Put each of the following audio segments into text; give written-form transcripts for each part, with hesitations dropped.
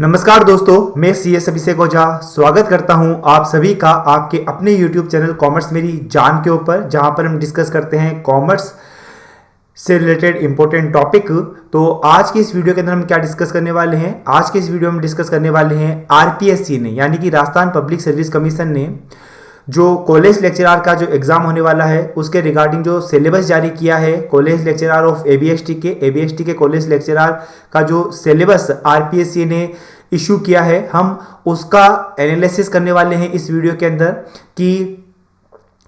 नमस्कार दोस्तों, मैं सीएस अभिषेक ओझा स्वागत करता हूं आप सभी का आपके अपने YouTube चैनल कॉमर्स मेरी जान के ऊपर, जहां पर हम डिस्कस करते हैं कॉमर्स से रिलेटेड इंपॉर्टेंट टॉपिक। तो आज की इस वीडियो के अंदर हम क्या डिस्कस करने वाले हैं? आज के इस वीडियो में डिस्कस करने वाले हैं आरपीएससी ने, यानी कि राजस्थान पब्लिक सर्विस कमीशन ने जो कॉलेज लेक्चरर का जो एग्जाम होने वाला है उसके रिगार्डिंग जो सिलेबस जारी किया है कॉलेज लेक्चरर ऑफ एबीएसटी के कॉलेज लेक्चरर का जो सिलेबस आरपीएससी ने इशू किया है, हम उसका एनालिसिस करने वाले हैं इस वीडियो के अंदर कि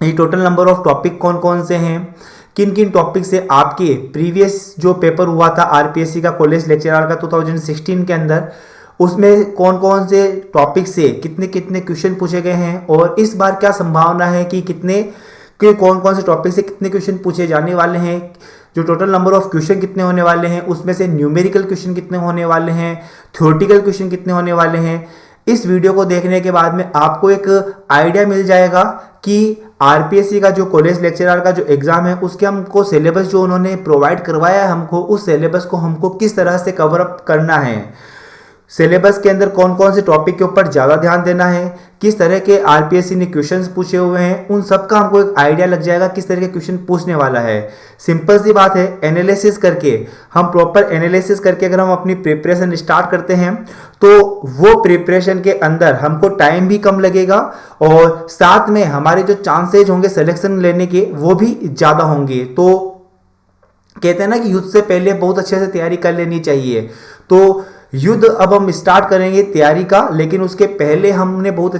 ये टोटल नंबर ऑफ टॉपिक कौन कौन से हैं, किन किन टॉपिक से आपके प्रीवियस जो पेपर हुआ था आरपीएससी का कॉलेज लेक्चरर का 2016 के अंदर, उसमें कौन कौन से टॉपिक से कितने कितने क्वेश्चन पूछे गए हैं और इस बार क्या संभावना है कि कौन कौन से टॉपिक से कितने क्वेश्चन पूछे जाने वाले हैं, जो टोटल नंबर ऑफ क्वेश्चन कितने होने वाले हैं, उसमें से न्यूमेरिकल क्वेश्चन कितने होने वाले हैं, थ्योरेटिकल क्वेश्चन कितने होने वाले हैं। इस वीडियो को देखने के बाद में आपको एक आइडिया मिल जाएगा कि आरपीएससी का जो कॉलेज लेक्चरर का जो एग्जाम है उसके हमको सिलेबस जो उन्होंने प्रोवाइड करवाया है हमको, उस सिलेबस को हमको किस तरह से कवर अप करना है, सिलेबस के अंदर कौन कौन से टॉपिक के ऊपर ज़्यादा ध्यान देना है, किस तरह के आरपीएससी ने क्वेश्चंस पूछे हुए हैं, उन सब का हमको एक आइडिया लग जाएगा किस तरह के क्वेश्चन पूछने वाला है। सिंपल सी बात है, एनालिसिस करके हम प्रॉपर एनालिसिस करके अगर हम अपनी प्रिपरेशन स्टार्ट करते हैं तो वो प्रिपरेशन के अंदर हमको टाइम भी कम लगेगा और साथ में हमारे जो चांसेज होंगे सिलेक्शन लेने के वो भी ज़्यादा होंगे। तो कहते हैं ना कि युद्ध से पहले बहुत अच्छे से तैयारी कर लेनी चाहिए। तो युद्ध अब हम स्टार्ट करेंगे तैयारी का, लेकिन उसके पहले हमने बहुत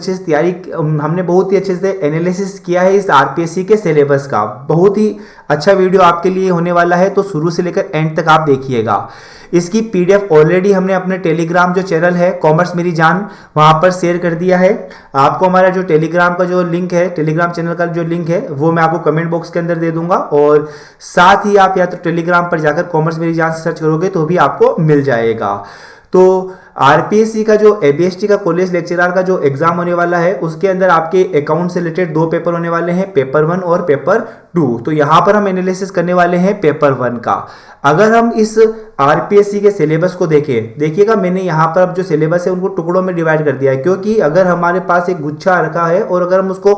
ही अच्छे से एनालिसिस किया है इस आरपीएससी के सिलेबस का। बहुत ही अच्छा वीडियो आपके लिए होने वाला है, तो शुरू से लेकर एंड तक आप देखिएगा। इसकी पीडीएफ ऑलरेडी हमने अपने टेलीग्राम जो चैनल है कॉमर्स मेरी जान, वहां पर शेयर कर दिया है। आपको हमारा जो टेलीग्राम का जो लिंक है, टेलीग्राम चैनल का जो लिंक है वो मैं आपको कमेंट बॉक्स के अंदर दे दूंगा, और साथ ही आप या तो टेलीग्राम पर जाकर कॉमर्स मेरी जान सर्च करोगे तो भी आपको मिल जाएगा। तो आरपीएससी का जो एबीएसटी का कॉलेज लेक्चरर का जो एग्जाम होने वाला है उसके अंदर आपके अकाउंट से रिलेटेड दो पेपर होने वाले हैं, पेपर 1 और पेपर 2। तो यहां पर हम एनालिसिस करने वाले हैं पेपर 1 का। अगर हम इस आरपीएससी के सिलेबस को देखिएगा, मैंने यहाँ पर अब जो सिलेबस है उनको टुकड़ों में डिवाइड कर दिया है, क्योंकि अगर हमारे पास एक गुच्छा रखा है और अगर हम उसको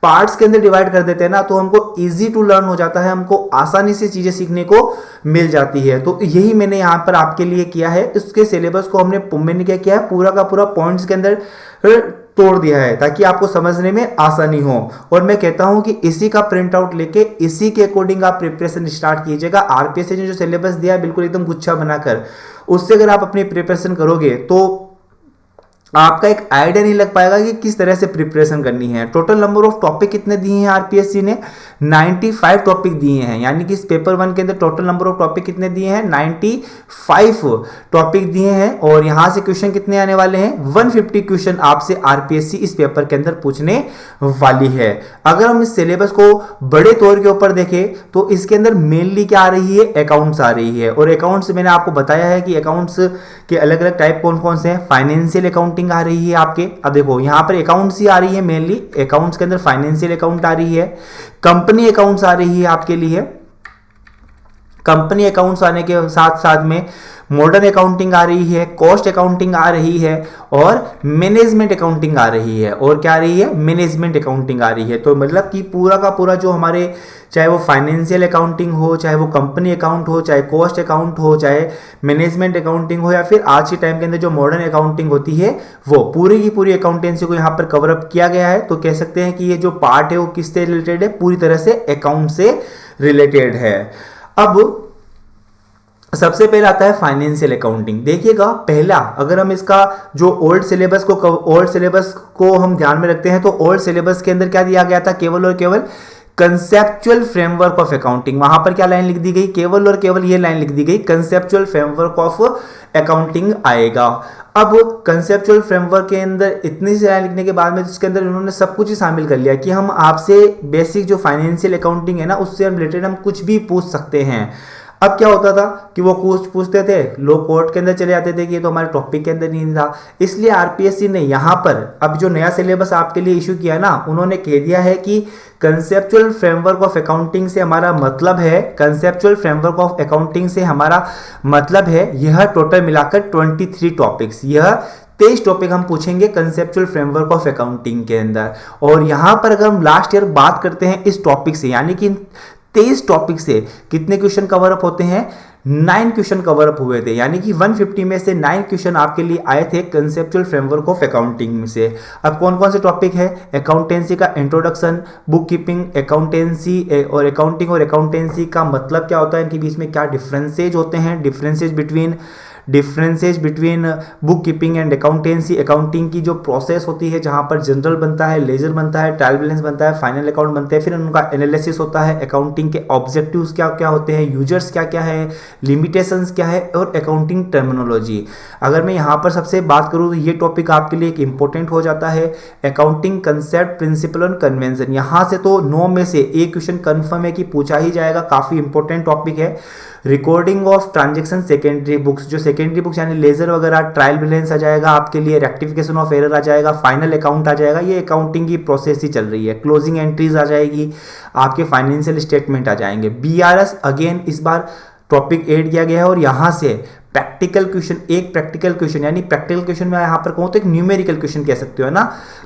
पार्ट्स के अंदर डिवाइड कर देते हैं ना तो हमको इजी टू लर्न हो जाता है, हमको आसानी से चीजें सीखने को मिल जाती है। तो यही मैंने यहाँ पर आपके लिए किया है। इसके सिलेबस को मैंने क्या किया है, पूरा का पूरा पॉइंट्स के अंदर तोड़ दिया है ताकि आपको समझने में आसानी हो। और मैं कहता हूं कि इसी का प्रिंट आउट लेके इसी के अकॉर्डिंग आप प्रिपरेशन स्टार्ट कीजिएगा। आरपीएससी ने जो सिलेबस दिया है बिल्कुल एकदम गुच्छा बनाकर, उससे अगर आप अपनी प्रिपरेशन करोगे तो आपका एक आइडिया नहीं लग पाएगा कि किस तरह से प्रिपरेशन करनी है। टोटल नंबर ऑफ टॉपिक कितने दिए हैं आरपीएससी ने? 95 टॉपिक दिए हैं, यानी कि इस पेपर 1 के अंदर टोटल नंबर ऑफ टॉपिक कितने दिए हैं? 95 टॉपिक दिए हैं। और यहां से क्वेश्चन कितने आने वाले हैं? 150 क्वेश्चन आपसे आरपीएससी इस पेपर के अंदर पूछने वाली है। अगर हम इस सिलेबस को बड़े तौर के ऊपर देखें तो इसके अंदर मेनली क्या आ रही है? अकाउंट्स आ रही है। और अकाउंट्स मैंने आपको बताया है कि अकाउंट्स के अलग अलग टाइप कौन कौन से हैं। फाइनेंशियल अकाउंटिंग आ रही है आपके, अब देखो यहां पर अकाउंट्स ही आ रही है मेनली, अकाउंट्स के अंदर फाइनेंशियल अकाउंट आ रही है, कंपनी अकाउंट्स आ रही है आपके लिए, कंपनी अकाउंट्स आने के साथ साथ में मॉडर्न अकाउंटिंग आ रही है, कॉस्ट अकाउंटिंग आ रही है और मैनेजमेंट अकाउंटिंग आ रही है। और क्या आ रही है? मैनेजमेंट अकाउंटिंग आ रही है। तो मतलब कि पूरा का पूरा जो हमारे, चाहे वो फाइनेंशियल अकाउंटिंग हो, चाहे वो कंपनी अकाउंट हो, चाहे कॉस्ट अकाउंट हो, चाहे मैनेजमेंट अकाउंटिंग हो, या फिर आज के टाइम के अंदर जो मॉडर्न अकाउंटिंग होती है, वो पूरी की पूरी अकाउंटेंसी को यहाँ पर कवर अप किया गया है। तो कह सकते हैं कि ये जो पार्ट है वो किससे रिलेटेड है? पूरी तरह से अकाउंट से रिलेटेड है। अब सबसे पहले आता है फाइनेंशियल अकाउंटिंग। देखिएगा पहला, अगर हम इसका जो ओल्ड सिलेबस को हम ध्यान में रखते हैं तो ओल्ड सिलेबस के अंदर क्या दिया गया था? केवल और केवल कंसेप्चुअल फ्रेमवर्क ऑफ अकाउंटिंग। वहां पर क्या लाइन लिख दी गई? केवल और केवल ये लाइन लिख दी गई, कंसेप्चुअल फ्रेमवर्क ऑफ अकाउंटिंग आएगा। अब कंसेप्चुअल फ्रेमवर्क के अंदर इतनी सी लाइन लिखने के बाद में इसके अंदर उन्होंने सब कुछ ही शामिल कर लिया कि हम आपसे बेसिक जो फाइनेंशियल अकाउंटिंग है ना उससे रिलेटेड हम कुछ भी पूछ सकते हैं। अब क्या होता था कि वो कुछ पूछते थे, लोग कोर्ट के अंदर चले जाते थे कि ये तो हमारे टॉपिक के अंदर नहीं था। इसलिए आरपीएससी ने यहाँ पर अब जो नया सिलेबस आपके लिए इशू किया ना, उन्होंने कह दिया है कि कंसेप्चुअल फ्रेमवर्क ऑफ अकाउंटिंग से हमारा मतलब है, कंसेप्चुअल फ्रेमवर्क ऑफ अकाउंटिंग से हमारा मतलब है यह टोटल मिलाकर 23 टॉपिक्स, यह 23 टॉपिक हम पूछेंगे कंसेप्चुअल फ्रेमवर्क ऑफ अकाउंटिंग के अंदर। और यहां पर अगर हम लास्ट ईयर बात करते हैं इस टॉपिक से, यानी कि 23 टॉपिक से कितने क्वेश्चन कवर अप होते हैं, 9 क्वेश्चन कवर अप हुए थे, यानी कि 150 में से 9 क्वेश्चन आपके लिए आए थे कंसेप्चुअल फ्रेमवर्क ऑफ अकाउंटिंग में से। अब कौन कौन से टॉपिक है, अकाउंटेंसी का इंट्रोडक्शन, बुक कीपिंग, अकाउंटेंसी और अकाउंटिंग और अकाउंटेंसी का मतलब क्या होता है, इनके बीच में क्या डिफरेंसेज होते हैं, differences between book keeping and accountancy, accounting की जो प्रोसेस होती है जहां पर जनरल बनता है, लेजर बनता है, ट्रायल बैलेंस बनता है, फाइनल अकाउंट बनते हैं, फिर उनका एनालिसिस होता है, अकाउंटिंग के ऑब्जेक्टिव्स क्या क्या होते हैं, यूजर्स क्या क्या है, लिमिटेशंस क्या है, और अकाउंटिंग टर्मिनोलॉजी। अगर मैं यहाँ पर सबसे बात करूँ तो ये टॉपिक आपके लिए एक इंपॉर्टेंट हो जाता है, अकाउंटिंग कंसेप्ट, प्रिंसिपल और कन्वेंशन। यहाँ से तो 9 में से एक क्वेश्चन कन्फर्म है कि पूछा ही जाएगा, काफी इंपॉर्टेंट टॉपिक है। Recording of transaction secondary books, जो सेकेंडरी बुक्स यानी लेजर वगैरह, ट्रायल बैलेंस आ जाएगा आपके लिए, रेक्टिफिकेशन ऑफ एरर आ जाएगा, फाइनल अकाउंट आ जाएगा, ये अकाउंटिंग की प्रोसेस ही चल रही है, क्लोजिंग एंट्रीज आ जाएगी, आपके फाइनेंशियल स्टेटमेंट आ जाएंगे। बीआरएस अगेन इस बार टॉपिक ऐड किया गया है, और यहां से प्रैक्टिकल क्वेश्चन, एक प्रैक्टिकल क्वेश्चन, यानी प्रैक्टिकल क्वेश्चन में यहां पर कहूं तो एक न्यूमेरिकल क्वेश्चन कह सकते हो ना,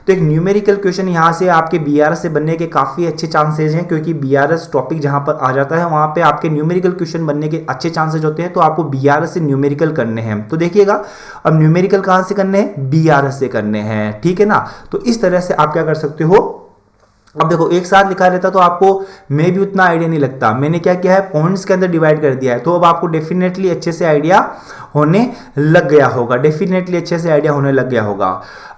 तो एक न्यूमेरिकल क्वेश्चन यहां से आपके बीआरएस से बनने के काफी अच्छे चांसेस हैं, क्योंकि बीआरएस टॉपिक जहां पर आ जाता है वहां पे आपके न्यूमेरिकल क्वेश्चन बनने के अच्छे चांसेस होते हैं। तो आपको बीआरएस से न्यूमेरिकल करने हैं, तो देखिएगा अब न्यूमेरिकल कहां से करने हैं, बीआरएस से करने हैं, ठीक है ना। तो इस तरह से आप क्या कर सकते हो, अब देखो एक साथ लिखा रहता तो आपको मे भी उतना आइडिया नहीं लगता, मैंने क्या किया है, पॉइंट्स के अंदर डिवाइड कर दिया है, तो अब आपको डेफिनेटली अच्छे से आइडिया होने लग गया होगा, डेफिनेटली अच्छे से आइडिया होने लग गया होगा।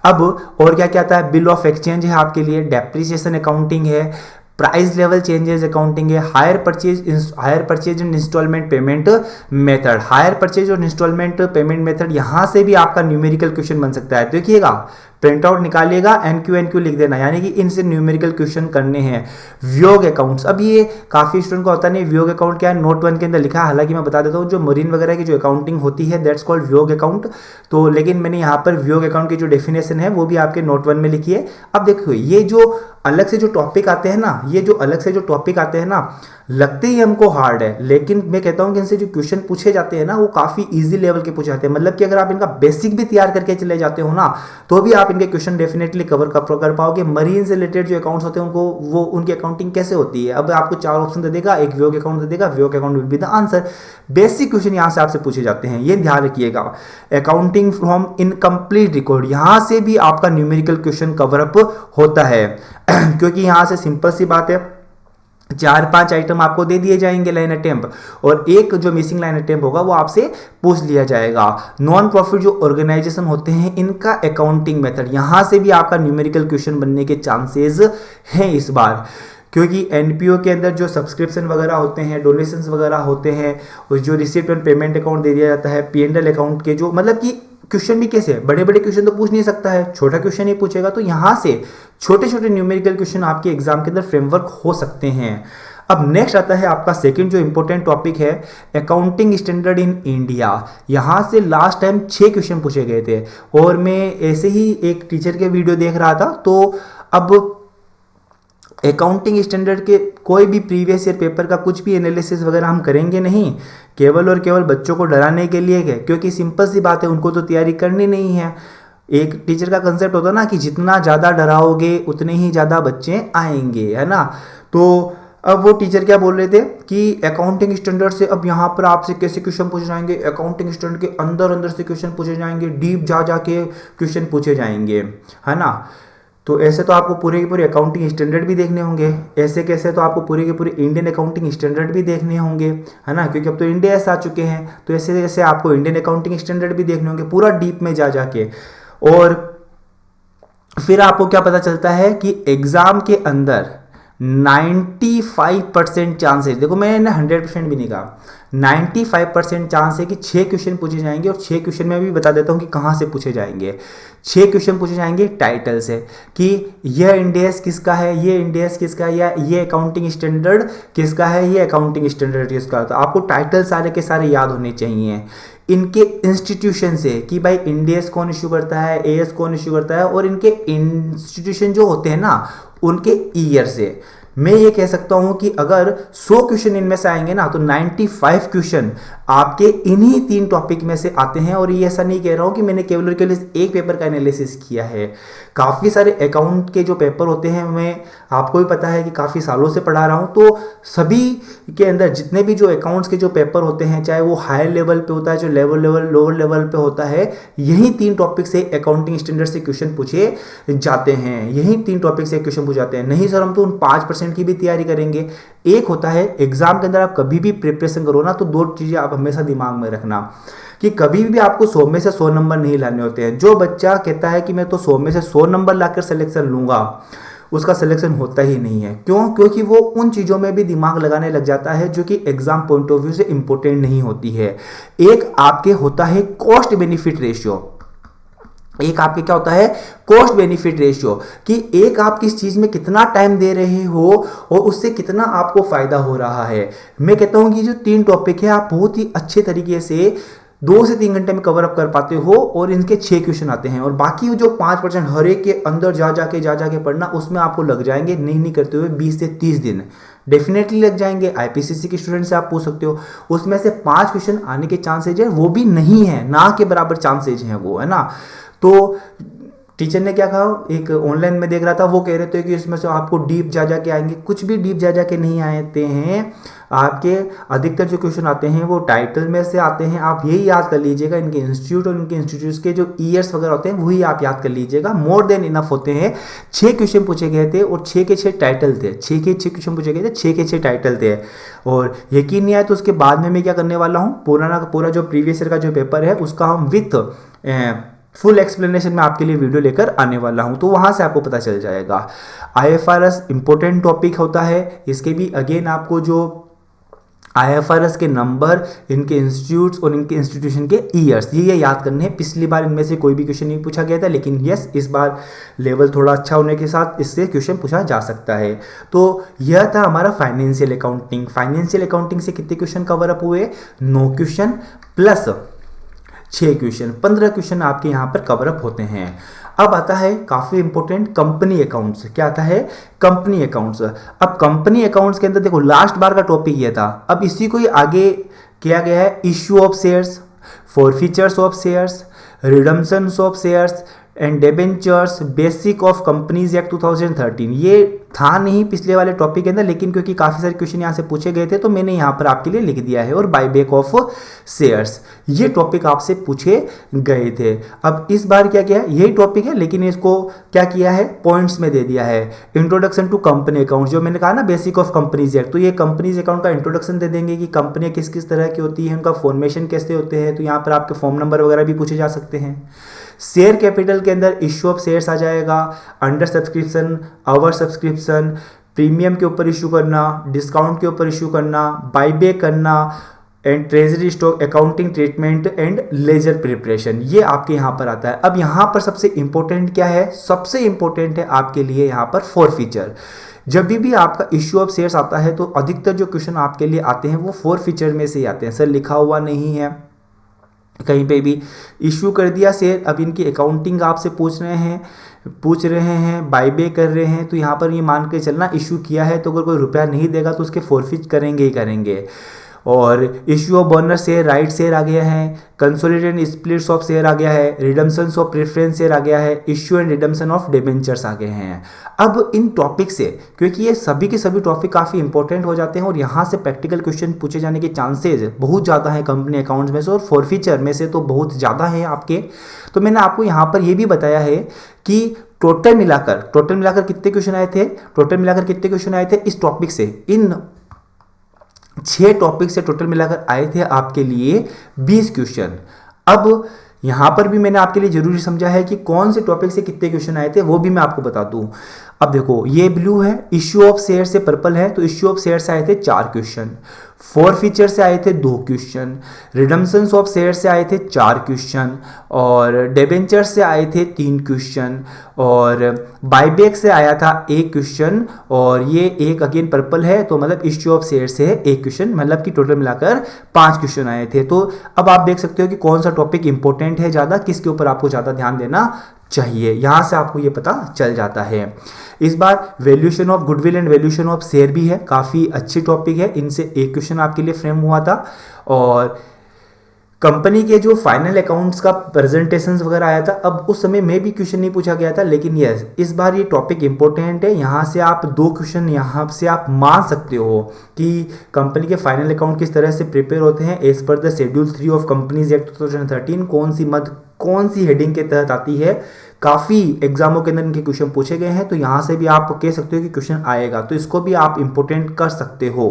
अब और क्या क्या आता है, बिल ऑफ एक्सचेंज है आपके लिए, डेप्रिसिएशन अकाउंटिंग है, प्राइस लेवल चेंजेस अकाउंटिंग है, hire purchase and instalment payment method, hire purchase और इंस्टॉलमेंट पेमेंट मेथड, यहां से भी आपका न्यूमेरिकल क्वेश्चन बन सकता है। देखिएगा प्रिंट आउट निकालिएगा, एनक्यू लिख देना, यानी कि इनसे न्यूमेरिकल क्वेश्चन करने हैं। वियोग अकाउंट्स, अब ये काफी स्टूडेंट को होता नहीं वियोग अकाउंट क्या है, नोट 1 के अंदर लिखा है, हालांकि मैं बता देता हूँ जो मरीन वगैरह की जो अकाउंटिंग होती है दैट्स कॉल्ड वियोग अकाउंट, तो लेकिन मैंने यहाँ पर वियोग अकाउंट की जो डेफिनेशन है वो भी आपके नोट 1 में लिखी है। अब देखो ये जो अलग से जो टॉपिक आते हैं ना, ये जो अलग से जो टॉपिक आते हैं ना, लगते ही हमको हार्ड है, लेकिन मैं कहता हूं कि इनसे जो क्वेश्चन पूछे जाते हैं ना वो काफी इजी लेवल के पूछे जाते हैं, मतलब कि अगर आप इनका बेसिक भी तैयार करके चले जाते हो ना तो भी आप इनके क्वेश्चन डेफिनेटली कवर कर पाओगे। मरीन से रिलेटेड जो अकाउंट्स होते हैं उनको वो उनकी अकाउंटिंग कैसे होती है, अब आपको 4 ऑप्शन दे देगा, एक वियोग अकाउंट दे देगा, वियोग account will be the answer. Basic question यहां से आपसे पूछे जाते हैं, ये ध्यान रखिएगा। अकाउंटिंग फ्रॉम इनकम्प्लीट रिकॉर्ड, यहां से भी आपका न्यूमेरिकल क्वेश्चन कवर अप होता है क्योंकि यहां से सिंपल सी बात है, 4-5 आइटम आपको दे दिए जाएंगे लाइन अटेम्प्ट, और एक जो मिसिंग लाइन अटेम्प्ट होगा वो आपसे पूछ लिया जाएगा। नॉन प्रॉफिट जो ऑर्गेनाइजेशन होते हैं इनका अकाउंटिंग मेथड, यहां से भी आपका न्यूमेरिकल क्वेश्चन बनने के चांसेस हैं इस बार, क्योंकि एनपीओ के अंदर जो सब्सक्रिप्शन वगैरह होते हैं, डोनेशंस वगैरह होते हैं, और जो रिसिप्ट और पेमेंट अकाउंट दे दिया जाता है, पी&एल अकाउंट के जो मतलब कि क्वेश्चन भी कैसे बड़े बड़े क्वेश्चन तो पूछ नहीं सकता है, छोटा क्वेश्चन ही पूछेगा, तो यहां से छोटे छोटे न्यूमेरिकल क्वेश्चन आपके एग्जाम के अंदर फ्रेमवर्क हो सकते हैं। अब नेक्स्ट आता है आपका सेकंड जो इंपॉर्टेंट टॉपिक है, अकाउंटिंग स्टैंडर्ड इन इंडिया। यहां से लास्ट टाइम 6 क्वेश्चन पूछे गए थे, और मैं ऐसे ही एक टीचर के वीडियो देख रहा था, तो अब अकाउंटिंग स्टैंडर्ड के कोई भी प्रीवियस ईयर पेपर का कुछ भी एनालिसिस वगैरह हम करेंगे नहीं, केवल और केवल बच्चों को डराने के लिए है, क्योंकि सिंपल सी बात है उनको तो तैयारी करनी नहीं है। एक टीचर का कंसेप्ट होता है ना कि जितना ज़्यादा डराओगे उतने ही ज़्यादा बच्चे आएंगे, है ना। तो अब वो टीचर क्या बोल रहे थे कि अकाउंटिंग स्टैंडर्ड से अब यहाँ पर आपसे कैसे क्वेश्चन पूछे जाएंगे, अकाउंटिंग स्टैंडर्ड के अंदर अंदर से क्वेश्चन पूछे जाएंगे, डीप जा के क्वेश्चन पूछे जाएंगे, है ना। तो ऐसे तो आपको पूरे के पूरे अकाउंटिंग स्टैंडर्ड भी देखने होंगे, ऐसे कैसे तो आपको पूरे के पूरे इंडियन अकाउंटिंग स्टैंडर्ड भी देखने होंगे, है ना, क्योंकि अब तो इंडिया ऐसे आ चुके हैं, तो ऐसे जैसे आपको इंडियन अकाउंटिंग स्टैंडर्ड भी देखने होंगे पूरा डीप में जा के। और फिर आपको क्या पता चलता है कि एग्जाम के अंदर 95% चांस है, देखो मैंने 100% भी नहीं कहा, 95% चांस है कि 6 क्वेश्चन पूछे जाएंगे। और 6 क्वेश्चन में भी बता देता हूँ कि कहाँ से पूछे जाएंगे। 6 क्वेश्चन पूछे जाएंगे टाइटल से, कि यह इंडेस किसका है, ये इंडेस किसका है, या ये अकाउंटिंग स्टैंडर्ड किसका है, ये अकाउंटिंग स्टैंडर्ड किसका है। तो आपको टाइटल सारे के सारे याद होने चाहिए। इनके इंस्टीट्यूशन से, कि भाई इंडेस कौन इशू करता है, एएस कौन इशू करता है, और इनके इंस्टीट्यूशन जो होते हैं ना उनके ईयर से। मैं ये कह सकता हूं कि अगर 100 क्वेश्चन इनमें से आएंगे ना तो 95 क्वेश्चन आपके इन्हीं 3 टॉपिक में से आते हैं। और ये ऐसा नहीं कह रहा हूं कि मैंने केवल एक पेपर का एनालिसिस किया है। काफ़ी सारे अकाउंट के जो पेपर होते हैं मैं आपको भी पता है कि काफ़ी सालों से पढ़ा रहा हूं, तो सभी के अंदर जितने भी जो अकाउंट्स के जो पेपर होते हैं, चाहे वो हायर लेवल पे होता है, जो लोअर लेवल पे होता है, यही 3 टॉपिक से अकाउंटिंग स्टैंडर्ड से क्वेश्चन पूछे जाते हैं। यही 3 टॉपिक से क्वेश्चन पूछे जाते हैं। नहीं सर हम तो उन 5% की भी तैयारी करेंगे। एक होता है एग्जाम के अंदर आप कभी भी प्रिपरेशन करो ना तो 2 चीजें आप हमेशा दिमाग में रखना, कि कभी भी आपको 100 में से 100 नंबर नहीं लाने होते हैं। जो बच्चा कहता है कि मैं तो 100 में से 100 नंबर लाकर सिलेक्शन लूंगा, उसका सिलेक्शन होता ही नहीं है। क्यों? क्योंकि वो उन चीज़ों में भी दिमाग लगाने लग जाता है जो कि एग्जाम पॉइंट ऑफ व्यू से इंपॉर्टेंट नहीं होती है। एक आपके होता है कॉस्ट बेनिफिट रेशियो, एक आपके क्या होता है कॉस्ट बेनिफिट रेशियो, कि एक आप किस चीज में कितना टाइम दे रहे हो और उससे कितना आपको फायदा हो रहा है। मैं कहता हूं कि जो 3 टॉपिक है आप बहुत ही अच्छे तरीके से 2 से 3 घंटे में कवर अप कर पाते हो और इनके 6 क्वेश्चन आते हैं। और बाकी जो 5% हर एक के अंदर जा जाके पढ़ना, उसमें आपको लग जाएंगे नहीं करते हुए 20 से 30 दिन डेफिनेटली लग जाएंगे। आईपीसीसी के स्टूडेंट से आप पूछ सकते हो, उसमें से 5 क्वेश्चन आने के चांसेज है वो भी नहीं है, ना के बराबर चांसेज हैं वो, है ना। तो टीचर ने क्या कहा, एक ऑनलाइन में देख रहा था, वो कह रहे थे कि इसमें से आपको डीप जा के आएंगे। कुछ भी डीप जा के नहीं आते हैं। आपके अधिकतर जो क्वेश्चन आते हैं वो टाइटल में से आते हैं। आप यही याद कर लीजिएगा, इनके इंस्टीट्यूट और इनके इंस्टीट्यूट के जो ईयर्स वगैरह होते हैं वही आप याद कर लीजिएगा, मोर देन इनफ होते हैं। 6 क्वेश्चन पूछे गए थे और 6 के 6 टाइटल थे। 6 के 6 क्वेश्चन पूछे गए थे, 6 के 6 टाइटल थे। और यकीन नहीं आया तो उसके बाद में मैं क्या करने वाला हूँ, पूरा जो प्रीवियस ईयर का जो पेपर है उसका हम विथ फुल एक्सप्लेनेशन में आपके लिए वीडियो लेकर आने वाला हूं, तो वहां से आपको पता चल जाएगा। आईएफआरएस इंपॉर्टेंट टॉपिक होता है, इसके भी अगेन आपको जो आईएफआरएस के नंबर, इनके इंस्टीट्यूट्स और इनके इंस्टीट्यूशन के ईयर्स ये याद करने हैं। पिछली बार इनमें से कोई भी क्वेश्चन नहीं पूछा गया था, लेकिन यस इस बार लेवल थोड़ा अच्छा होने के साथ इससे क्वेश्चन पूछा जा सकता है। तो यह था हमारा फाइनेंशियल अकाउंटिंग। फाइनेंशियल अकाउंटिंग से कितने क्वेश्चन कवर अप हुए, 9 क्वेश्चन प्लस 6 क्वेश्चन, 15 क्वेश्चन आपके यहाँ पर कवर अप होते हैं। अब आता है काफी इंपॉर्टेंट कंपनी अकाउंट्स। क्या आता है, कंपनी अकाउंट्स। अब कंपनी अकाउंट्स के अंदर देखो लास्ट बार का टॉपिक ये था, अब इसी को ही आगे किया गया है। Issue of shares, forfeitures of shares, redemption of shares and debentures, basic of companies act 2013। ये था नहीं पिछले वाले टॉपिक के अंदर, लेकिन क्योंकि काफ़ी सारे क्वेश्चन यहाँ से पूछे गए थे तो मैंने यहाँ पर आपके लिए लिख दिया है। और बायबैक ऑफ शेयर्स, ये टॉपिक आपसे पूछे गए थे। अब इस बार क्या किया है, यही टॉपिक है लेकिन इसको क्या किया है, पॉइंट्स में दे दिया है। इंट्रोडक्शन टू कंपनी अकाउंट, जो मैंने कहा ना बेसिक ऑफ कंपनीज एक्ट, तो ये कंपनीज अकाउंट का इंट्रोडक्शन दे देंगे कि कंपनियाँ किस किस तरह की होती है, उनका फॉर्मेशन कैसे होते हैं। तो यहाँ पर आपके फॉर्म नंबर वगैरह भी पूछे जा सकते हैं। शेयर कैपिटल के अंदर इश्यू ऑफ शेयर्स आ जाएगा, under subscription, over subscription, premium के ऊपर इशू करना, डिस्काउंट के ऊपर इशू करना, बाईबैक करना and treasury stock, accounting treatment and ledger preparation, ये आपके यहाँ पर आता है। अब यहाँ पर सबसे इंपॉर्टेंट क्या है, सबसे इंपॉर्टेंट है आपके लिए यहाँ पर फॉरफीचर। जब भी आपका इश्यू ऑफ शेयर्स आता है तो अधिकतर जो क्वेश्चन आपके लिए आते हैं वो फॉरफीचर में से ही आते हैं। सर लिखा हुआ नहीं है कहीं पे भी, इशू कर दिया शेयर, अब इनकी अकाउंटिंग आपसे पूछ रहे हैं, बाईबैक कर रहे हैं, तो यहाँ पर ये मान के चलना इशू किया है तो अगर कोई रुपया नहीं देगा तो उसके फॉरफिट करेंगे ही करेंगे। और issue of bonus share, right share आ गया है, कंसोलिडेटेड स्प्लिट्स ऑफ शेयर आ गया है, रिडम्पशन ऑफ प्रेफरेंस शेयर आ गया है, issue and redemption of debentures आ गए हैं। अब इन टॉपिक से, क्योंकि ये सभी के सभी टॉपिक काफ़ी इंपॉर्टेंट हो जाते हैं और यहाँ से प्रैक्टिकल क्वेश्चन पूछे जाने के चांसेज बहुत ज़्यादा हैं कंपनी अकाउंट्स में से, और फॉरफीचर में से तो बहुत ज़्यादा है आपके। तो मैंने आपको यहाँ पर ये भी बताया है कि टोटल मिलाकर कितने क्वेश्चन आए थे, इस टॉपिक से, इन 6 टॉपिक से टोटल मिलाकर आए थे आपके लिए 20 क्वेश्चन। अब यहाँ पर भी मैंने आपके लिए जरूरी समझा है कि कौन से टॉपिक से कितने क्वेश्चन आए थे वो भी मैं आपको बता दूं। अब देखो ये ब्लू है, इश्यू ऑफ शेयर से पर्पल है, तो इश्यू ऑफ शेयर से आए थे 4 क्वेश्चन, फॉर फीचर से आए थे 2 क्वेश्चन, रिडम्पशंस ऑफ शेयर से आए थे 4 क्वेश्चन, और डिबेंचर से आए थे 3 क्वेश्चन, और बायबैक से आया था 1 क्वेश्चन, और ये एक अगेन पर्पल है तो मतलब इश्यू ऑफ शेयर से है 1 क्वेश्चन, मतलब कि टोटल मिलाकर 5 क्वेश्चन आए थे। तो अब आप देख सकते हो कि कौन सा टॉपिक इंपॉर्टेंट है ज़्यादा, किसके ऊपर आपको ज़्यादा ध्यान देना चाहिए, यहां से आपको ये पता चल जाता है। इस बार valuation of goodwill and valuation of share भी है, काफ़ी अच्छी टॉपिक है, इनसे 1 क्वेश्चन आपके लिए फ्रेम हुआ था। और कंपनी के जो फाइनल अकाउंट्स का प्रेजेंटेशंस वगैरह आया था, अब उस समय में भी क्वेश्चन नहीं पूछा गया था, लेकिन यस इस बार ये टॉपिक इंपॉर्टेंट है, यहाँ से आप 2 क्वेश्चन यहाँ से आप मान सकते हो कि कंपनी के फाइनल अकाउंट किस तरह से प्रिपेयर होते हैं as per the schedule 3 of companies act 2013, कौन सी हेडिंग के तहत आती है। काफ़ी एग्जामों के अंदर इनके क्वेश्चन पूछे गए हैं, तो यहाँ से भी आप कह सकते हो कि क्वेश्चन आएगा, तो इसको भी आप इंपॉर्टेंट कर सकते हो।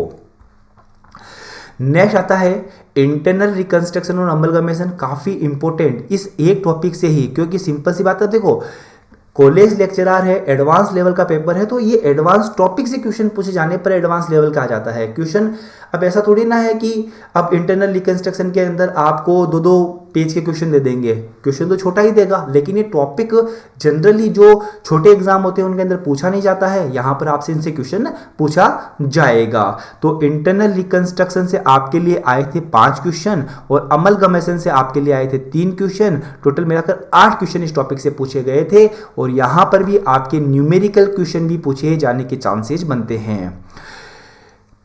नेक्स्ट आता है इंटरनल रिकंस्ट्रक्शन और अमलगमेशन, काफ़ी इंपॉर्टेंट इस एक टॉपिक से ही, क्योंकि सिंपल सी बात है, देखो कॉलेज लेक्चरर है, एडवांस लेवल का पेपर है, तो ये एडवांस टॉपिक से क्वेश्चन पूछे जाने पर एडवांस लेवल का आ जाता है क्वेश्चन। अब ऐसा थोड़ी ना है कि अब इंटरनल रिकंस्ट्रक्शन के अंदर आपको 2-2 पेज के क्वेश्चन दे देंगे, क्वेश्चन तो छोटा ही देगा, लेकिन ये टॉपिक जनरली जो छोटे एग्जाम होते हैं उनके अंदर पूछा नहीं जाता है, यहाँ पर आपसे इनसे क्वेश्चन पूछा जाएगा। तो इंटरनल रिकंस्ट्रक्शन से आपके लिए आए थे 5 क्वेश्चन, और अमलगमेशन से आपके लिए आए थे 3 क्वेश्चन, टोटल मिलाकर 8 क्वेश्चन इस टॉपिक से पूछे गए थे, और यहाँ पर भी आपके न्यूमेरिकल क्वेश्चन भी पूछे जाने के चांसेस बनते हैं।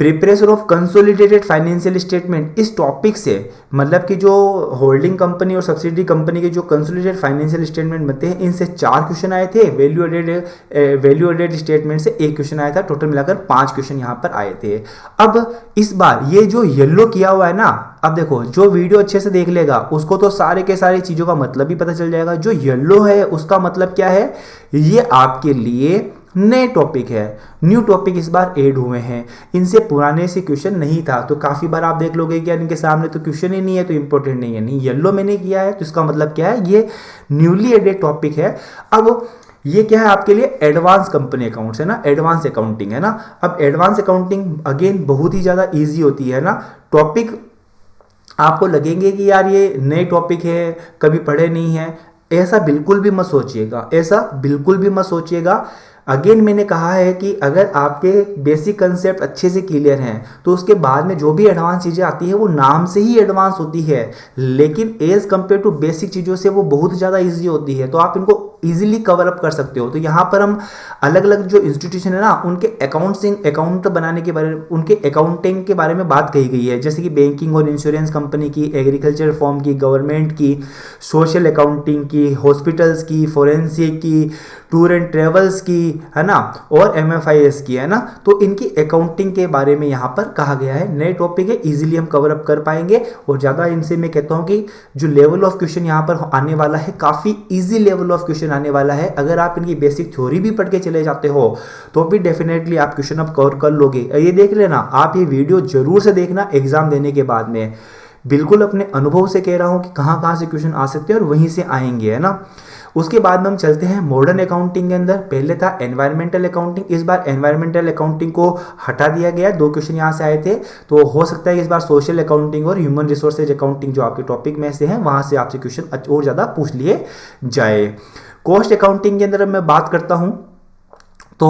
Preparation of consolidated financial statement, इस टॉपिक से मतलब कि जो होल्डिंग कंपनी और सब्सिडी कंपनी के जो कंसोलिडेटेड फाइनेंशियल स्टेटमेंट बनते हैं, इनसे 4 क्वेश्चन आए थे, वैल्यू एडेड स्टेटमेंट से 1 क्वेश्चन आया था, टोटल मिलाकर 5 क्वेश्चन यहाँ पर आए थे। अब इस बार ये जो येलो किया हुआ है ना, अब देखो जो वीडियो अच्छे से देख लेगा उसको तो सारे के सारे चीज़ों का मतलब भी पता चल जाएगा। जो येलो है उसका मतलब क्या है, ये आपके लिए नए टॉपिक है, न्यू टॉपिक इस बार ऐड हुए हैं, इनसे पुराने से क्वेश्चन नहीं था। तो काफ़ी बार आप देख लोगे कि यार इनके सामने तो क्वेश्चन ही नहीं है तो इंपॉर्टेंट नहीं है, नहीं येलो मैंने किया है तो इसका मतलब क्या है, ये न्यूली एडेड टॉपिक है। अब ये क्या है आपके लिए, एडवांस कंपनी अकाउंट्स है ना, एडवांस अकाउंटिंग है ना। अब एडवांस अकाउंटिंग अगेन बहुत ही ज़्यादा ईजी होती है ना, टॉपिक आपको लगेंगे कि यार ये नए टॉपिक है, कभी पढ़े नहीं है, ऐसा बिल्कुल भी मत सोचिएगा, ऐसा बिल्कुल भी मत सोचिएगा। अगेन मैंने कहा है कि अगर आपके बेसिक कंसेप्ट अच्छे से क्लियर हैं तो उसके बाद में जो भी एडवांस चीज़ें आती है वो नाम से ही एडवांस होती है, लेकिन एज कंपेयर टू बेसिक चीज़ों से वो बहुत ज़्यादा इजी होती है, तो आप इनको इजीली कवर अप कर सकते हो। तो यहाँ पर हम अलग अलग जो इंस्टीट्यूशन है ना उनके अकाउंट बनाने के बारे में, उनके अकाउंटिंग के बारे में बात कही गई है, जैसे कि बैंकिंग और इंश्योरेंस कंपनी की, एग्रीकल्चर फॉर्म की, गवर्नमेंट की, सोशल अकाउंटिंग की, हॉस्पिटल्स की, फोरेंसिक की, टूर एंड ट्रेवल्स की, है ना, और MFIS की, है ना। तो इनकी अकाउंटिंग के बारे में यहाँ पर कहा गया है, नए टॉपिक है, इजीली हम कवर अप कर पाएंगे। और ज़्यादा इनसे मैं कहता हूँ कि जो लेवल ऑफ क्वेश्चन यहाँ पर आने वाला है काफ़ी ईजी लेवल ऑफ क्वेश्चन आने वाला है। अगर आप इनकी बेसिक थ्योरी भी पढ़ के चले जाते हो तो भी डेफिनेटली आप क्वेश्चन अब कवर कर लोगे। ये देख लेना, आप ये वीडियो जरूर से देखना एग्जाम देने के बाद में, बिल्कुल अपने अनुभव से कह रहा हूँ कि कहाँ कहाँ से क्वेश्चन आ सकते हैं और वहीं से आएंगे, है ना। उसके बाद में हम चलते हैं मॉडर्न अकाउंटिंग के अंदर। पहले था एनवायरमेंटल अकाउंटिंग, इस बार एनवायरमेंटल अकाउंटिंग को हटा दिया गया, 2 क्वेश्चन यहाँ से आए थे, तो हो सकता है इस बार सोशल अकाउंटिंग और ह्यूमन रिसोर्सेज अकाउंटिंग जो आपके टॉपिक में से हैं वहाँ से आपसे क्वेश्चन और ज़्यादा पूछ लिए जाए। कॉस्ट अकाउंटिंग के अंदर मैं बात करता हूँ तो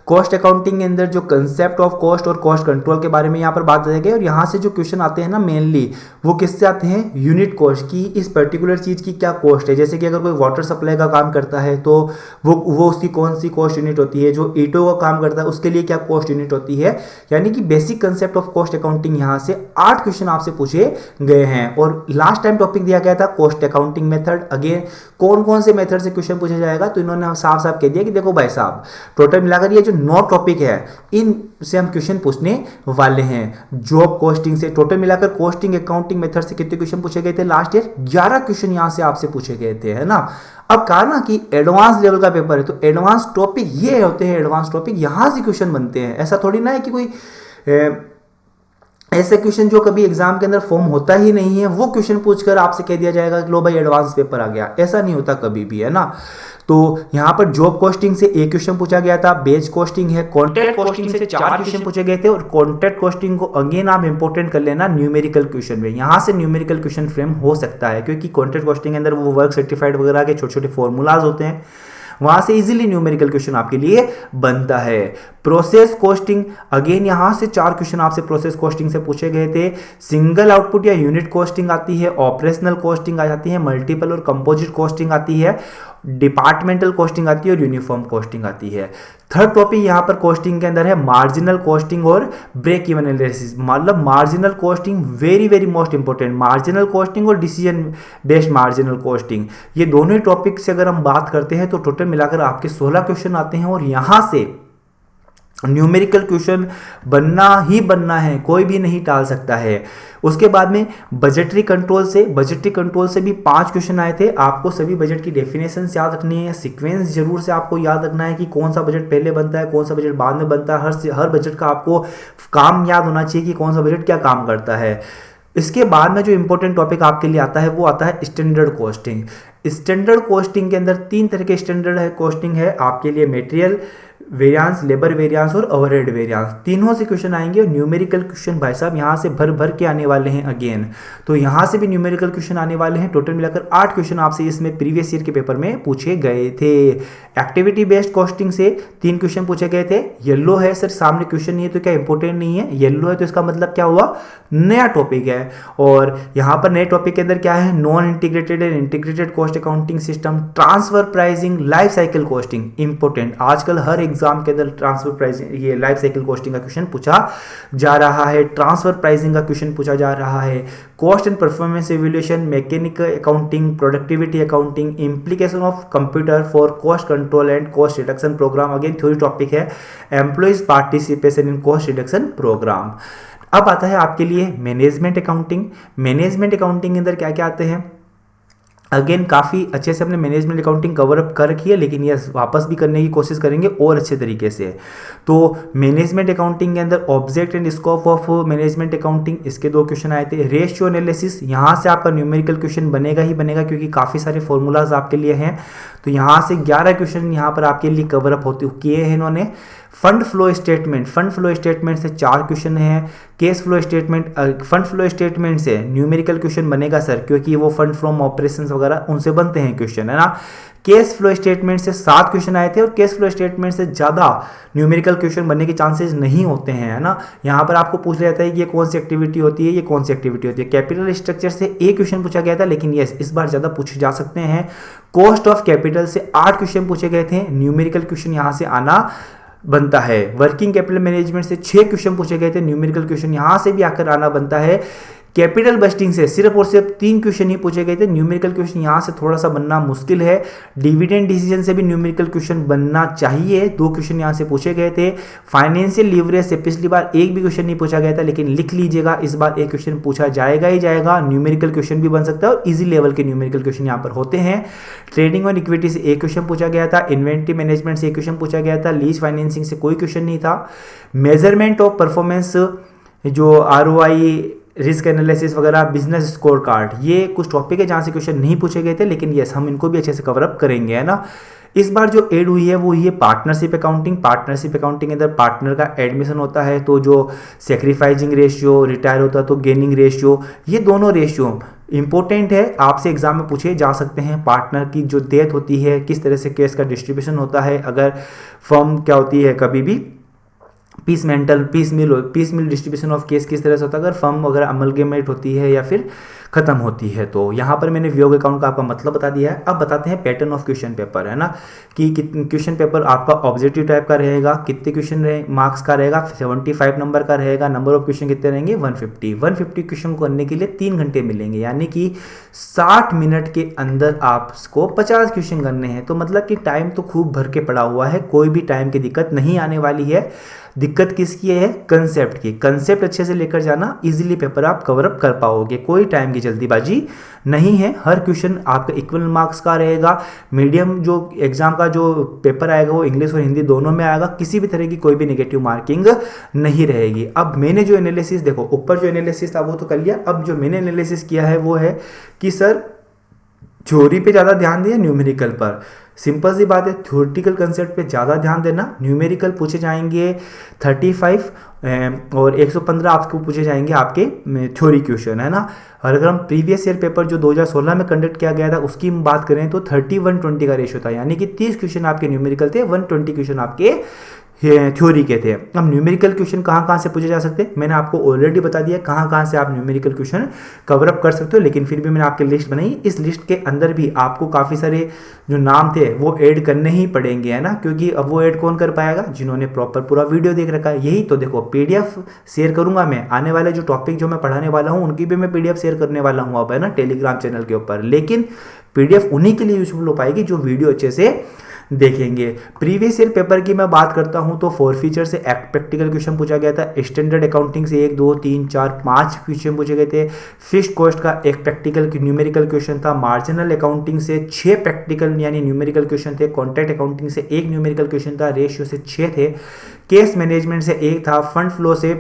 कॉस्ट अकाउंटिंग के अंदर जो कंसेप्ट ऑफ कॉस्ट और कॉस्ट कंट्रोल के बारे में यहाँ पर बात करेंगे। और यहाँ से जो क्वेश्चन आते हैं ना मेनली वो किससे आते हैं, यूनिट कॉस्ट की, इस पर्टिकुलर चीज़ की क्या कॉस्ट है। जैसे कि अगर कोई वाटर सप्लाई का काम करता है तो वो उसकी कौन सी कॉस्ट यूनिट होती है, जो ईंटों का काम करता है उसके लिए क्या कॉस्ट यूनिट होती है। यानी कि basic concept of cost accounting यहाँ से 8 क्वेश्चन आपसे पूछे गए हैं। और लास्ट टाइम टॉपिक दिया गया था कॉस्ट अकाउंटिंग मेथड। अगेन कौन कौन से मेथड से क्वेश्चन पूछा जाएगा, तो इन्होंने साफ साफ कह दिया कि देखो भाई साहब टोटल मिलाकर ये जो 9 टॉपिक है इन से हम क्वेश्चन पूछने वाले हैं। जॉब कॉस्टिंग से टोटल मिलाकर कॉस्टिंग अकाउंटिंग मेथड से कितने क्वेश्चन पूछे गए थे लास्ट ईयर, 11 क्वेश्चन यहां से आपसे पूछे गए थे, है ना। अब कहा ना कि एडवांस लेवल का पेपर है तो एडवांस टॉपिक ये होते हैं, एडवांस टॉपिक यहां से क्वेश्चन बनते हैं। ऐसा थोड़ी ना है कि कोई ऐसे क्वेश्चन जो कभी एग्जाम के अंदर फॉर्म होता ही नहीं है, वो क्वेश्चन पूछकर आपसे कह दिया जाएगा कि लो भाई एडवांस पेपर आ गया, ऐसा नहीं होता कभी भी, है ना। तो यहाँ पर जॉब कॉस्टिंग से एक क्वेश्चन पूछा गया था, बेच कॉस्टिंग है, कॉन्ट्रैक्ट कॉस्टिंग से 4 क्वेश्चन पूछे गए थे, और कॉन्ट्रैक्ट कॉस्टिंग को अगेन आप इंपोर्टेंट कर लेना न्यूमेरिकल क्वेश्चन में, यहाँ से न्यूमेरिकल क्वेश्चन फ्रेम हो सकता है, क्योंकि कॉन्ट्रैक्ट कॉस्टिंग के अंदर वो वर्क सर्टिफाइड वगैरह के छोटे छोटे फॉर्मूलाज होते हैं, वहां से इजीली न्यूमेरिकल क्वेश्चन आपके लिए बनता है। प्रोसेस कॉस्टिंग, अगेन यहां से 4 क्वेश्चन आपसे प्रोसेस कॉस्टिंग से पूछे गए थे। सिंगल आउटपुट या यूनिट कॉस्टिंग आती है, ऑपरेशनल कॉस्टिंग आ जाती है, मल्टीपल और कंपोजिट कॉस्टिंग आती है, डिपार्टमेंटल कॉस्टिंग आती है और यूनिफॉर्म कॉस्टिंग आती है। थर्ड टॉपिक यहां पर कॉस्टिंग के अंदर है मार्जिनल कॉस्टिंग और ब्रेक इवन एनालिसिस, मतलब marginal costing very very most important, marginal costing और डिसीजन बेस्ड मार्जिनल कॉस्टिंग, ये दोनों ही टॉपिक से अगर हम बात करते हैं तो टोटल मिलाकर आपके 16 क्वेश्चन आते हैं, और यहां से न्यूमेरिकल क्वेश्चन बनना ही बनना है, कोई भी नहीं टाल सकता है। उसके बाद में बजटरी कंट्रोल से भी 5 क्वेश्चन आए थे। आपको सभी बजट की डेफिनेशन याद रखनी है, सीक्वेंस जरूर से आपको याद रखना है कि कौन सा बजट पहले बनता है, कौन सा बजट बाद में बनता है, हर बजट का आपको काम याद होना चाहिए कि कौन सा बजट क्या काम करता है। इसके बाद में जो इंपॉर्टेंट टॉपिक आपके लिए आता है वो आता है स्टैंडर्ड कॉस्टिंग। स्टैंडर्ड कॉस्टिंग के अंदर 3 तरह के स्टैंडर्ड कॉस्टिंग है आपके लिए, मटेरियल वेरिएंस, लेबर वेरिएंस और ओवरहेड वेरिएंस, तीनों से क्वेश्चन आएंगे। और न्यूमेरिकल क्वेश्चन भाई साहब यहाँ से भर भर के आने वाले हैं अगेन, तो यहाँ से भी न्यूमेरिकल क्वेश्चन आने वाले हैं। टोटल मिलाकर 8 क्वेश्चन आपसे इसमें प्रीवियस ईयर के पेपर में पूछे गए थे। एक्टिविटी बेस्ड कॉस्टिंग से 3 क्वेश्चन पूछे गए थे। येलो है सर, सामने क्वेश्चन नहीं है तो क्या इंपॉर्टेंट नहीं है, येलो है तो इसका मतलब क्या हुआ, नया टॉपिक है। और यहाँ पर नए टॉपिक के अंदर क्या है, non integrated and integrated cost accounting system, transfer pricing, life cycle costing, important. आजकल हर एग्जाम के अंदर ट्रांसफर प्राइसिंग, ये लाइफ साइकिल कॉस्टिंग का क्वेश्चन पूछा जा रहा है, ट्रांसफर प्राइसिंग का क्वेश्चन पूछा जा रहा है, cost and performance evaluation, mechanical accounting, productivity accounting, implication of computer for cost control and cost reduction program, again theory topic है, employees participation in cost reduction program. अब आता है आपके लिए मैनेजमेंट अकाउंटिंग। मैनेजमेंट अकाउंटिंग के अंदर क्या क्या आते हैं, अगेन काफ़ी अच्छे से हमने मैनेजमेंट अकाउंटिंग कवर अप कर रखी है, लेकिन ये वापस भी करने की कोशिश करेंगे और अच्छे तरीके से। तो मैनेजमेंट अकाउंटिंग के अंदर object and scope of management accounting, इसके 2 क्वेश्चन आए थे। रेशियो एनालिसिस, यहाँ से आपका न्यूमेरिकल क्वेश्चन बनेगा ही बनेगा, क्योंकि काफ़ी सारे फॉर्मूलाज आपके लिए हैं, तो यहाँ से 11 क्वेश्चन यहाँ पर आपके लिए कवर अप होते किए हैं इन्होंने। Fund flow statement, fund flow statement से 4 क्वेश्चन है। Cash flow statement, fund flow statement से न्यूमेरिकल क्वेश्चन बनेगा सर, क्योंकि वो फंड फ्रॉम ऑपरेशंस वगैरह उनसे बनते हैं क्वेश्चन, है ना। केस फ्लो स्टेटमेंट से 7 क्वेश्चन आए थे, और केस फ्लो स्टेटमेंट से ज़्यादा न्यूमेरिकल क्वेश्चन बनने के चांसेस नहीं होते हैं, है ना। यहाँ पर आपको पूछ लिया जाता है कि ये कौन सी एक्टिविटी होती है, ये कौन सी एक्टिविटी होती है। कैपिटल स्ट्रक्चर से 1 क्वेश्चन पूछा गया था, लेकिन यस इस बार ज़्यादा पूछे जा सकते हैं। कॉस्ट ऑफ कैपिटल से 8 क्वेश्चन पूछे गए थे, न्यूमेरिकल क्वेश्चन यहाँ से आना बनता है। वर्किंग कैपिटल मैनेजमेंट से 6 क्वेश्चन पूछे गए थे, न्यूमेरिकल क्वेश्चन यहां से भी आकर आना बनता है। कैपिटल बस्टिंग से सिर्फ और सिर्फ 3 क्वेश्चन ही पूछे गए थे, न्यूमेरिकल क्वेश्चन यहां से थोड़ा सा बनना मुश्किल है। डिविडेंड डिसीजन से भी न्यूमेरिकल क्वेश्चन बनना चाहिए, 2 क्वेश्चन यहां से पूछे गए थे। फाइनेंशियल लीवरेज से पिछली बार एक भी क्वेश्चन नहीं पूछा गया था, लेकिन लिख लीजिएगा इस बार एक क्वेश्चन पूछा जाएगा ही जाएगा। न्यूमेरिकल क्वेश्चन भी बन सकता है और इजी लेवल के न्यूमेरिकल क्वेश्चन यहाँ पर होते हैं। ट्रेडिंग और इक्विटी से 1 क्वेश्चन पूछा गया था, इन्वेंट्री मैनेजमेंट से 1 क्वेश्चन पूछा गया था, लीज फाइनेंसिंग से कोई क्वेश्चन नहीं था। मेजरमेंट ऑफ परफॉर्मेंस, जो ROI, रिस्क एनालिसिस वगैरह, बिजनेस स्कोर कार्ड, ये कुछ टॉपिक है जहाँ से क्वेश्चन नहीं पूछे गए थे, लेकिन यस हम इनको भी अच्छे से कवर अप करेंगे, है ना। इस बार जो एड हुई है वो ये पार्टनरशिप अकाउंटिंग। पार्टनरशिप अकाउंटिंग के अंदर पार्टनर का एडमिशन होता है, तो जो सेक्रीफाइसिंग रेशियो, रिटायर होता है तो गेनिंग रेशियो, ये दोनों रेशियो इंपॉर्टेंट है, आपसे एग्जाम में पूछे जा सकते हैं। पार्टनर की जो डेथ होती है, किस तरह से केस का डिस्ट्रीब्यूशन होता है, अगर फर्म क्या होती है कभी भी piecemeal distribution of cash किस तरह से होता है, अगर फर्म वगैरह अमलगेमेट होती है या फिर खत्म होती है। तो यहाँ पर मैंने वियोग अकाउंट का आपका मतलब बता दिया है। अब बताते हैं पैटर्न ऑफ क्वेश्चन पेपर, है ना, कि क्वेश्चन पेपर आपका ऑब्जेक्टिव टाइप का रहेगा, कितने क्वेश्चन मार्क्स का रहेगा, 75 नंबर का रहेगा, नंबर ऑफ क्वेश्चन कितने रहेंगे 150 क्वेश्चन को करने के लिए 3 घंटे मिलेंगे, यानी कि 60 मिनट के अंदर आपको 50 क्वेश्चन करने हैं। तो मतलब कि टाइम तो खूब भर के पड़ा हुआ है, कोई भी टाइम की दिक्कत नहीं आने वाली है। दिक्कत किसकी है, कंसेप्ट की। कंसेप्ट अच्छे से लेकर जाना, इजीली पेपर आप कवर अप कर पाओगे, कोई टाइम की की जल्दीबाजी नहीं है। हर क्वेश्चन आपका इक्वल मार्क्स का रहेगा। मीडियम जो एग्जाम का जो पेपर आएगा वो इंग्लिश और हिंदी दोनों में आएगा। किसी भी तरह की कोई भी नेगेटिव मार्किंग नहीं रहेगी। अब मैंने जो एनालिसिस, देखो ऊपर जो एनालिसिस था वो तो कर लिया, अब जो मैंने एनालिसिस किया है वो है कि सर थ्योरी पे ज़्यादा ध्यान दिया न्यूमेरिकल पर। सिंपल सी बात है, थ्योरेटिकल कंसेप्ट पे ज़्यादा ध्यान देना। न्यूमेरिकल पूछे जाएंगे 35 और 115 आपको पूछे जाएंगे आपके थ्योरी क्वेश्चन, है ना। और अगर हम प्रीवियस ईयर पेपर जो 2016 में कंडक्ट किया गया था उसकी हम बात करें तो 30-120 का रेशियो था, यानी कि 30 क्वेश्चन आपके न्यूमेरिकल थे, 120 क्वेश्चन आपके थ्योरी के थे। अब न्यूमेरिकल क्वेश्चन कहाँ कहाँ से पूछे जा सकते हैं, मैंने आपको ऑलरेडी बता दिया कहाँ कहाँ से आप न्यूमेरिकल क्वेश्चन कवर अप कर सकते हो, लेकिन फिर भी मैंने आपकी लिस्ट बनाई। इस लिस्ट के अंदर भी आपको काफ़ी सारे जो नाम थे वो ऐड करने ही पड़ेंगे, है ना, क्योंकि अब वो ऐड कौन कर पाएगा, जिन्होंने प्रॉपर पूरा वीडियो देख रखा है। यही तो देखो PDF शेयर करूंगा मैं, आने वाले जो टॉपिक जो मैं पढ़ाने वाला हूँ उनकी भी मैं PDF शेयर करने वाला हूँ अब, है ना, टेलीग्राम चैनल के ऊपर। लेकिन PDF उन्हीं के लिए यूजफुल हो पाएगी जो वीडियो अच्छे से देखेंगे। प्रीवियस ईयर पेपर की मैं बात करता हूं तो 4 फीचर से प्रैक्टिकल क्वेश्चन पूछा गया था। स्टैंडर्ड अकाउंटिंग से 1 2 3 4 5 क्वेश्चन पूछे गए थे। फिक्स्ड कॉस्ट का एक प्रैक्टिकल न्यूमेरिकल क्वेश्चन था। मार्जिनल अकाउंटिंग से 6 प्रैक्टिकल यानी न्यूमेरिकल क्वेश्चन थे। कॉन्ट्रैक्ट अकाउंटिंग से 1 न्यूमेरिकल क्वेश्चन था। रेशियो से 6 थे। केस मैनेजमेंट से 1 था। फंड फ्लो से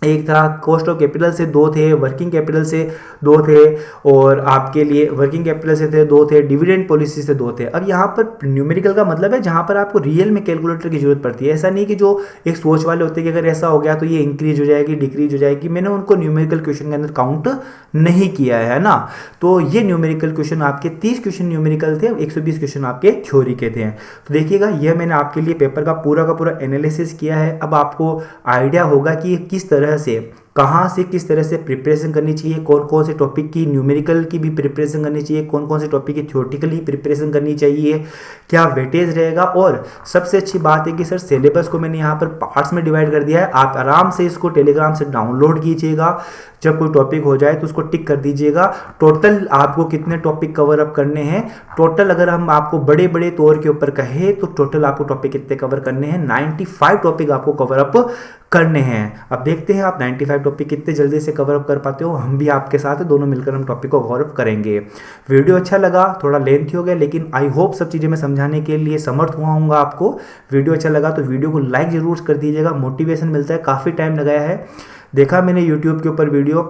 1 था। कॉस्ट ऑफ कैपिटल से 2 थे। वर्किंग कैपिटल से 2 थे और आपके लिए वर्किंग कैपिटल से थे 2 थे। डिविडेंड पॉलिसी से 2 थे। अब यहाँ पर न्यूमेरिकल का मतलब है जहाँ पर आपको रियल में कैलकुलेटर की जरूरत पड़ती है। ऐसा नहीं कि जो एक सोच वाले होते हैं कि अगर ऐसा हो गया तो ये इंक्रीज हो जाएगी डिक्रीज हो जाएगी, मैंने उनको न्यूमेरिकल क्वेश्चन के अंदर काउंट नहीं किया है ना। तो ये न्यूमेरिकल क्वेश्चन आपके 30 क्वेश्चन न्यूमेरिकल थे, 120 क्वेश्चन आपके थ्योरी के थे। तो देखिएगा ये मैंने आपके लिए पेपर का पूरा एनालिसिस किया है। अब आपको आइडिया होगा कि किस तरह से कहाँ से किस तरह से प्रिपरेशन करनी चाहिए, कौन कौन से टॉपिक की न्यूमेरिकल की भी प्रिपरेशन करनी चाहिए, कौन कौन से टॉपिक की थ्योरेटिकली प्रिपरेशन करनी चाहिए, क्या वेटेज रहेगा। और सबसे अच्छी बात है कि सर सिलेबस को मैंने यहाँ पर पार्ट्स में डिवाइड कर दिया है। आप आराम से इसको टेलीग्राम से डाउनलोड कीजिएगा, जब कोई टॉपिक हो जाए तो उसको टिक कर दीजिएगा। टोटल आपको कितने टॉपिक कवर अप करने हैं, टोटल अगर हम आपको बड़े बड़े तौर के ऊपर कहें तो टोटल आपको टॉपिक कितने कवर करने हैं, 95 टॉपिक आपको कवर अप करने हैं। अब देखते हैं आप 95 टॉपिक कितने जल्दी से कवर अप कर पाते हो। हम भी आपके साथ है, दोनों मिलकर हम टॉपिक को कवर अप करेंगे। वीडियो अच्छा लगा, थोड़ा लेंथी हो गया, लेकिन आई होप सब चीज़ें मैं समझाने के लिए समर्थ हुआ हूँगा आपको। वीडियो अच्छा लगा तो वीडियो को लाइक जरूर कर दीजिएगा, मोटिवेशन मिलता है। काफ़ी टाइम लगाया है, देखा मैंने यूट्यूब के ऊपर वीडियो,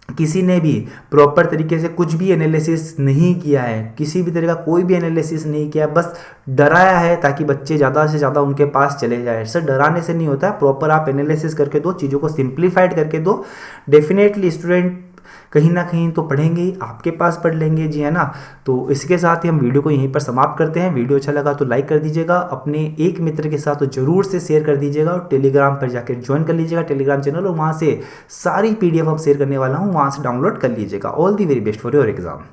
किसी ने भी प्रॉपर तरीके से कुछ भी एनालिसिस नहीं किया है, किसी भी तरह का कोई भी एनालिसिस नहीं किया, बस डराया है ताकि बच्चे ज़्यादा से ज़्यादा उनके पास चले जाए। सर डराने से नहीं होता है, प्रॉपर आप एनालिसिस करके दो, चीज़ों को सिंप्लीफाइड करके दो, डेफिनेटली स्टूडेंट कहीं ना कहीं तो पढ़ेंगे ही, आपके पास पढ़ लेंगे जी, है ना। तो इसके साथ ही हम वीडियो को यहीं पर समाप्त करते हैं। वीडियो अच्छा लगा तो लाइक कर दीजिएगा, अपने एक मित्र के साथ तो जरूर से शेयर कर दीजिएगा और टेलीग्राम पर जाकर ज्वाइन कर लीजिएगा टेलीग्राम चैनल, और वहाँ से सारी PDF अब शेयर करने वाला हूँ, वहाँ से डाउनलोड कर लीजिएगा। All the very best for your exam.